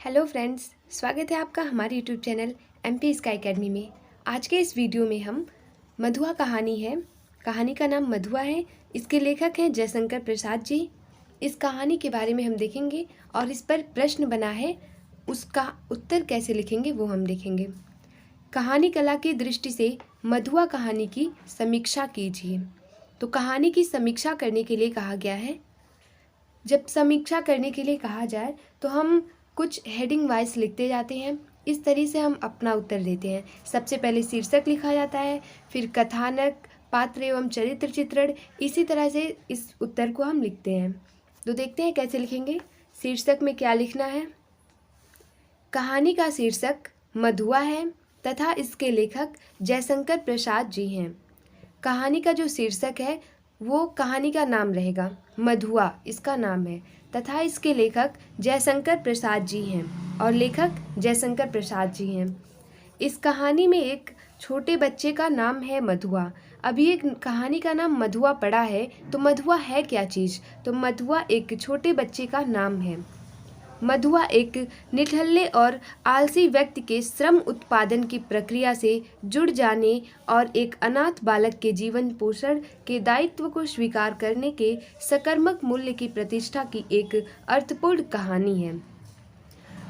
Hello friends, स्वागत है आपका हमारे YouTube channel MP sky academy में। आज के इस वीडियो में हम मधुआ कहानी है। कहानी का नाम मधुआ है। इसके लेखक हैं जयशंकर प्रसाद जी। इस कहानी के बारे में हम देखेंगे और इस पर प्रश्न बना है, उसका उत्तर कैसे लिखेंगे वो हम देखेंगे। कहानी कला की दृष्टि से मधुआ कहानी की समीक्षा कीजिए। तो कहानी की समीक्षा करने के लिए कहा गया है। जब समीक्षा करने के लिए कहा जाए तो हम कुछ हेडिंग वाइज लिखते जाते हैं। इस तरीके से हम अपना उत्तर देते हैं। सबसे पहले शीर्षक लिखा जाता है, फिर कथानक, पात्र एवं चरित्र चित्रण। इसी तरह से इस उत्तर को हम लिखते हैं। तो देखते हैं कैसे लिखेंगे। शीर्षक में क्या लिखना है। कहानी का शीर्षक मधुआ है तथा इसके लेखक जयशंकर प्रसाद जी हैं। कहानी का जो शीर्षक है वो कहानी का नाम रहेगा, मधुआ इसका नाम है, तथा इसके लेखक जयशंकर प्रसाद जी हैं और लेखक जयशंकर प्रसाद जी हैं। इस कहानी में एक छोटे बच्चे का नाम है मधुआ। अभी एक कहानी का नाम मधुआ पड़ा है, तो मधुआ है क्या चीज़? तो मधुआ एक छोटे बच्चे का नाम है। मधुआ एक निठल्ले और आलसी व्यक्ति के श्रम उत्पादन की प्रक्रिया से जुड़ जाने और एक अनाथ बालक के जीवन पोषण के दायित्व को स्वीकार करने के सकर्मक मूल्य की प्रतिष्ठा की एक अर्थपूर्ण कहानी है।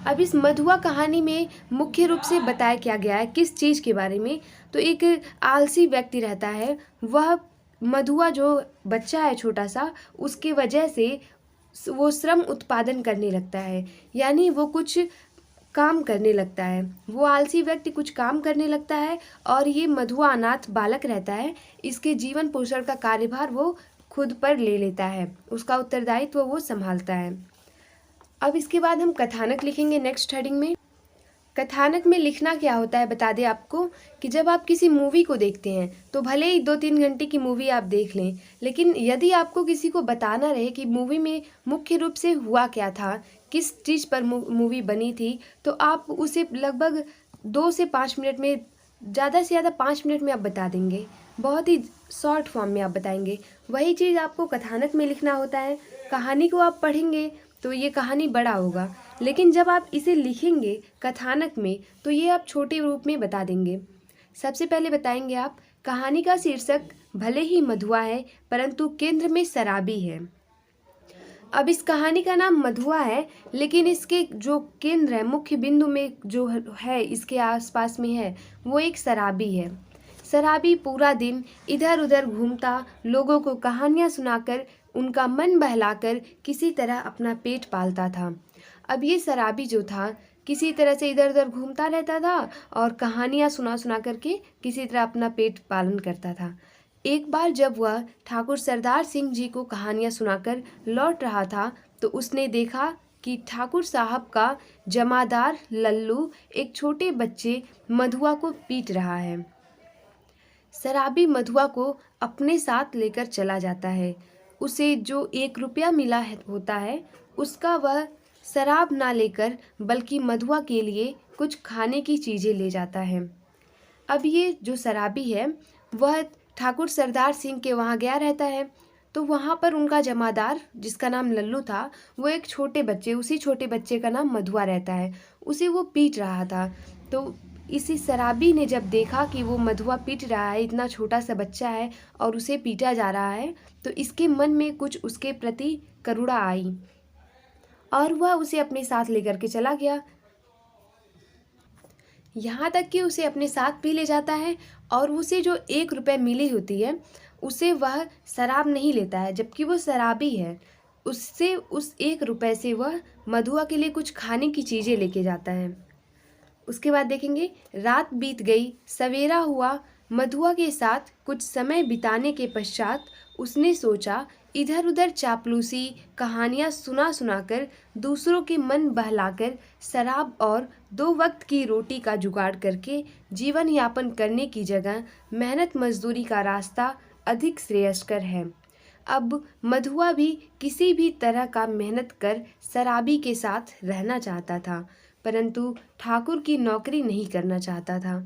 अब इस मधुआ कहानी में मुख्य रूप से बताया क्या गया है, किस चीज़ के बारे में? तो एक आलसी व्यक्ति रहता है, वह मधुआ जो बच्चा है छोटा सा, उसकी वजह से वो श्रम उत्पादन करने लगता है, यानी वो कुछ काम करने लगता है। वो आलसी व्यक्ति कुछ काम करने लगता है और ये मधुआ अनाथ बालक रहता है। इसके जीवन पोषण का कार्यभार वो खुद पर ले लेता है, उसका उत्तरदायित्व वो संभालता है। अब इसके बाद हम कथानक लिखेंगे नेक्स्ट हेडिंग में। कथानक में लिखना क्या होता है बता दें आपको कि जब आप किसी मूवी को देखते हैं तो भले ही 2-3 घंटे की मूवी आप देख लें, लेकिन यदि आपको किसी को बताना रहे कि मूवी में मुख्य रूप से हुआ क्या था, किस चीज़ पर मूवी बनी थी, तो आप उसे लगभग 2 से 5 मिनट में, ज़्यादा से ज़्यादा 5 मिनट में आप बता देंगे। बहुत ही शॉर्ट फॉर्म में आप बताएंगे। वही चीज़ आपको कथानक में लिखना होता है। कहानी को आप पढ़ेंगे तो ये कहानी बड़ा होगा, लेकिन जब आप इसे लिखेंगे कथानक में तो ये आप छोटे रूप में बता देंगे। सबसे पहले बताएंगे आप, कहानी का शीर्षक भले ही मधुआ है परंतु केंद्र में शराबी है। अब इस कहानी का नाम मधुआ है, लेकिन इसके जो केंद्र है, मुख्य बिंदु में जो है, इसके आसपास में है, वो एक शराबी है। शराबी पूरा दिन इधर उधर घूमता, लोगों को कहानियाँ सुनाकर उनका मन बहलाकर किसी तरह अपना पेट पालता था। अब ये शराबी जो था किसी तरह से इधर उधर घूमता रहता था और कहानियाँ सुना सुना करके किसी तरह अपना पेट पालन करता था। एक बार जब वह ठाकुर सरदार सिंह जी को कहानियाँ सुनाकर लौट रहा था तो उसने देखा कि ठाकुर साहब का जमादार लल्लू एक छोटे बच्चे मधुआ को पीट रहा है। शराबी मधुआ को अपने साथ लेकर चला जाता है। उसे जो 1 रुपया मिला होता है उसका वह शराब ना लेकर बल्कि मधुआ के लिए कुछ खाने की चीज़ें ले जाता है। अब ये जो शराबी है वह ठाकुर सरदार सिंह के वहाँ गया रहता है, तो वहाँ पर उनका जमादार जिसका नाम लल्लू था, वो एक छोटे बच्चे, उसी छोटे बच्चे का नाम मधुआ रहता है, उसे वो पीट रहा था। तो इसी शराबी ने जब देखा कि वो मधुआ पीट रहा है, इतना छोटा सा बच्चा है और उसे पीटा जा रहा है, तो इसके मन में कुछ उसके प्रति करुणा आई और वह उसे अपने साथ लेकर के चला गया। यहाँ तक कि उसे अपने साथ भी ले जाता है और उसे जो 1 रुपये मिली होती है उसे वह शराब नहीं लेता है, जबकि वो शराबी है। उससे उस 1 रुपये से वह मधुआ के लिए कुछ खाने की चीज़ें लेके जाता है। उसके बाद देखेंगे, रात बीत गई, सवेरा हुआ। मधुआ के साथ कुछ समय बिताने के पश्चात उसने सोचा इधर उधर चापलूसी कहानियाँ सुना सुनाकर दूसरों के मन बहलाकर शराब और 2 वक्त की रोटी का जुगाड़ करके जीवन यापन करने की जगह मेहनत मजदूरी का रास्ता अधिक श्रेयस्कर है। अब मधुआ भी किसी भी तरह का मेहनत कर शराबी के साथ रहना चाहता था, परंतु ठाकुर की नौकरी नहीं करना चाहता था।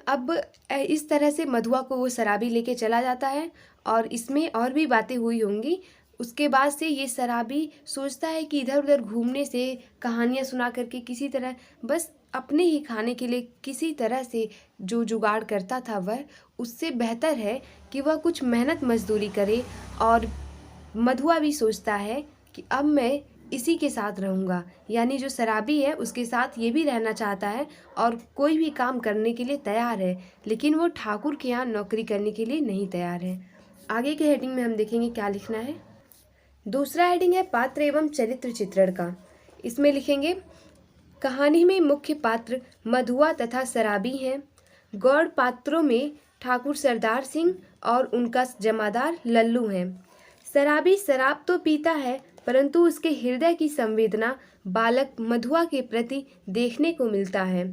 अब इस तरह से मधुआ को वो शराबी लेके चला जाता है और इसमें और भी बातें हुई होंगी, उसके बाद से ये शराबी सोचता है कि इधर उधर घूमने से, कहानियाँ सुना करके किसी तरह बस अपने ही खाने के लिए किसी तरह से जो जुगाड़ करता था वह, उससे बेहतर है कि वह कुछ मेहनत मजदूरी करे। और मधुआ भी सोचता है कि अब मैं इसी के साथ रहूँगा, यानी जो शराबी है उसके साथ ये भी रहना चाहता है और कोई भी काम करने के लिए तैयार है, लेकिन वो ठाकुर के यहाँ नौकरी करने के लिए नहीं तैयार है। आगे के हेडिंग में हम देखेंगे क्या लिखना है। दूसरा हेडिंग है पात्र एवं चरित्र चित्रण का। इसमें लिखेंगे कहानी में मुख्य पात्र मधुआ तथा शराबी हैं। गौड़ पात्रों में ठाकुर सरदार सिंह और उनका जमादार लल्लू हैं। शराबी शराब तो पीता है, परंतु उसके हृदय की संवेदना बालक मधुआ के प्रति देखने को मिलता है।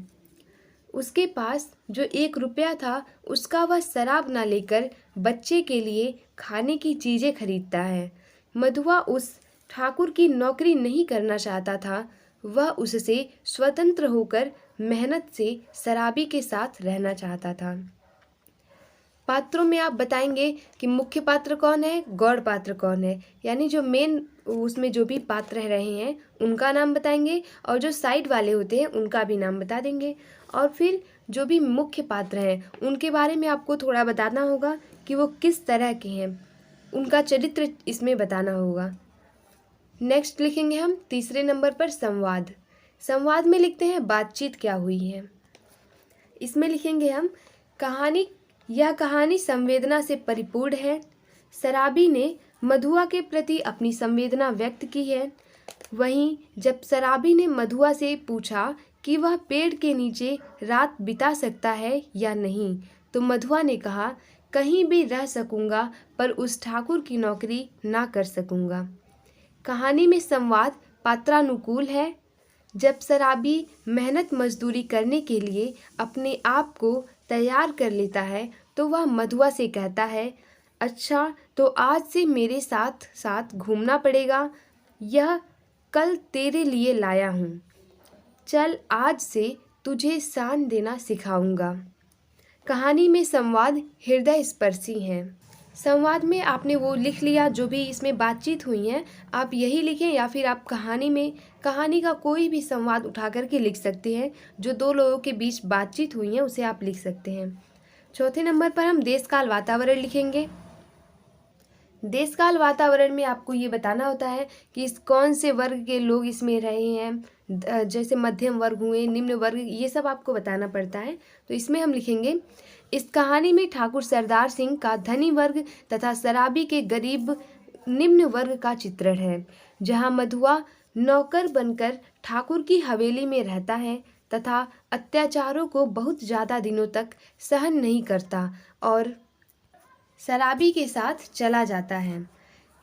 उसके पास जो 1 रुपया था उसका वह शराब न लेकर बच्चे के लिए खाने की चीज़ें खरीदता है। मधुआ उस ठाकुर की नौकरी नहीं करना चाहता था, वह उससे स्वतंत्र होकर मेहनत से शराबी के साथ रहना चाहता था। पात्रों में आप बताएंगे कि मुख्य पात्र कौन है, गौड़ पात्र कौन है, यानी जो मेन उसमें जो भी पात्र रहे हैं उनका नाम बताएंगे और जो साइड वाले होते हैं उनका भी नाम बता देंगे। और फिर जो भी मुख्य पात्र हैं उनके बारे में आपको थोड़ा बताना होगा कि वो किस तरह के हैं, उनका चरित्र इसमें बताना होगा। नेक्स्ट लिखेंगे हम तीसरे नंबर पर संवाद। संवाद में लिखते हैं बातचीत क्या हुई है। इसमें लिखेंगे हम यह कहानी संवेदना से परिपूर्ण है। शराबी ने मधुआ के प्रति अपनी संवेदना व्यक्त की है। वहीं जब शराबी ने मधुआ से पूछा कि वह पेड़ के नीचे रात बिता सकता है या नहीं, तो मधुआ ने कहा कहीं भी रह सकूंगा, पर उस ठाकुर की नौकरी ना कर सकूंगा। कहानी में संवाद पात्रानुकूल है। जब शराबी मेहनत मजदूरी करने के लिए अपने आप को तैयार कर लेता है तो वह मधुआ से कहता है, अच्छा तो आज से मेरे साथ साथ घूमना पड़ेगा, यह कल तेरे लिए लाया हूँ, चल आज से तुझे शान देना सिखाऊंगा। कहानी में संवाद हृदय स्पर्शी हैं। संवाद में आपने वो लिख लिया जो भी इसमें बातचीत हुई है, आप यही लिखें या फिर आप कहानी का कोई भी संवाद उठा करके लिख सकते हैं। जो 2 लोगों के बीच बातचीत हुई है उसे आप लिख सकते हैं। चौथे नंबर पर हम देश काल वातावरण लिखेंगे। देश काल वातावरण में आपको ये बताना होता है कि इस कौन से वर्ग के लोग इसमें रहे हैं, जैसे मध्यम वर्ग हुए, निम्न वर्ग, ये सब आपको बताना पड़ता है। तो इसमें हम लिखेंगे इस कहानी में ठाकुर सरदार सिंह का धनी वर्ग तथा शराबी के गरीब निम्न वर्ग का चित्रण है, जहाँ मधुआ नौकर बनकर ठाकुर की हवेली में रहता है तथा अत्याचारों को बहुत ज़्यादा दिनों तक सहन नहीं करता और शराबी के साथ चला जाता है।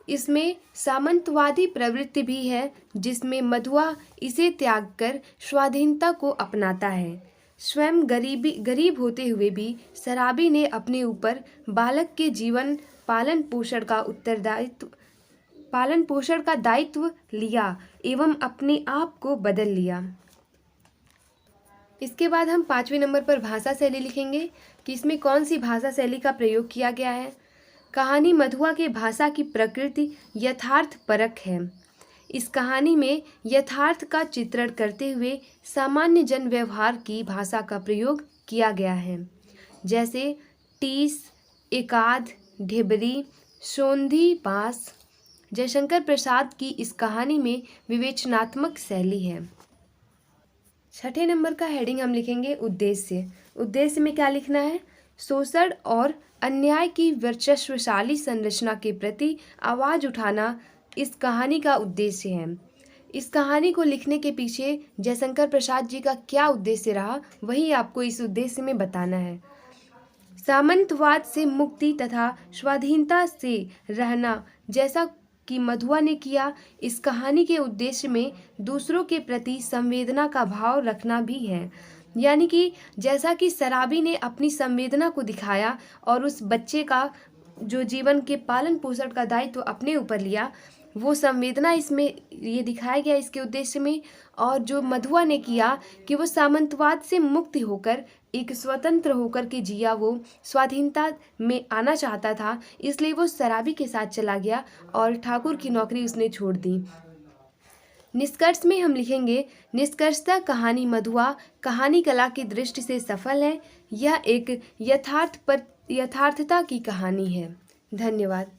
इसमें सामंतवादी प्रवृत्ति भी है, जिसमें मधुआ इसे त्याग कर स्वाधीनता को अपनाता है। स्वयं गरीब होते हुए भी शराबी ने अपने ऊपर बालक के जीवन पालन पोषण का दायित्व लिया एवं अपने आप को बदल लिया। इसके बाद हम 5वें नंबर पर भाषा शैली लिखेंगे कि इसमें कौन सी भाषा शैली का प्रयोग किया गया है। कहानी मधुआ के भाषा की प्रकृति यथार्थ परक है। इस कहानी में यथार्थ का चित्रण करते हुए सामान्य जन व्यवहार की भाषा का प्रयोग किया गया है, जैसे टीस, एकाध, ढेबरी, सोंधी, बाँस। जयशंकर प्रसाद की इस कहानी में विवेचनात्मक शैली है। 6ठे नंबर का हेडिंग हम लिखेंगे उद्देश्य। उद्देश्य में क्या लिखना है, शोषण और अन्याय की वर्चस्वशाली संरचना के प्रति आवाज़ उठाना इस कहानी का उद्देश्य है। इस कहानी को लिखने के पीछे जयशंकर प्रसाद जी का क्या उद्देश्य रहा, वही आपको इस उद्देश्य में बताना है। सामंतवाद से मुक्ति तथा स्वाधीनता से रहना जैसा कि मधुआ ने किया, इस कहानी के उद्देश्य में दूसरों के प्रति संवेदना का भाव रखना भी है। यानी कि जैसा कि शराबी ने अपनी संवेदना को दिखाया और उस बच्चे का जो जीवन के पालन पोषण का दायित्व अपने ऊपर लिया, वो संवेदना इसमें ये दिखाया गया इसके उद्देश्य में। और जो मधुआ ने किया कि वो सामंतवाद से मुक्त होकर एक स्वतंत्र होकर के जिया, वो स्वाधीनता में आना चाहता था, इसलिए वो शराबी के साथ चला गया और ठाकुर की नौकरी उसने छोड़ दी। निष्कर्ष में हम लिखेंगे, निष्कर्षतः कहानी मधुआ कहानी कला की दृष्टि से सफल है। यह एक यथार्थता की कहानी है। धन्यवाद।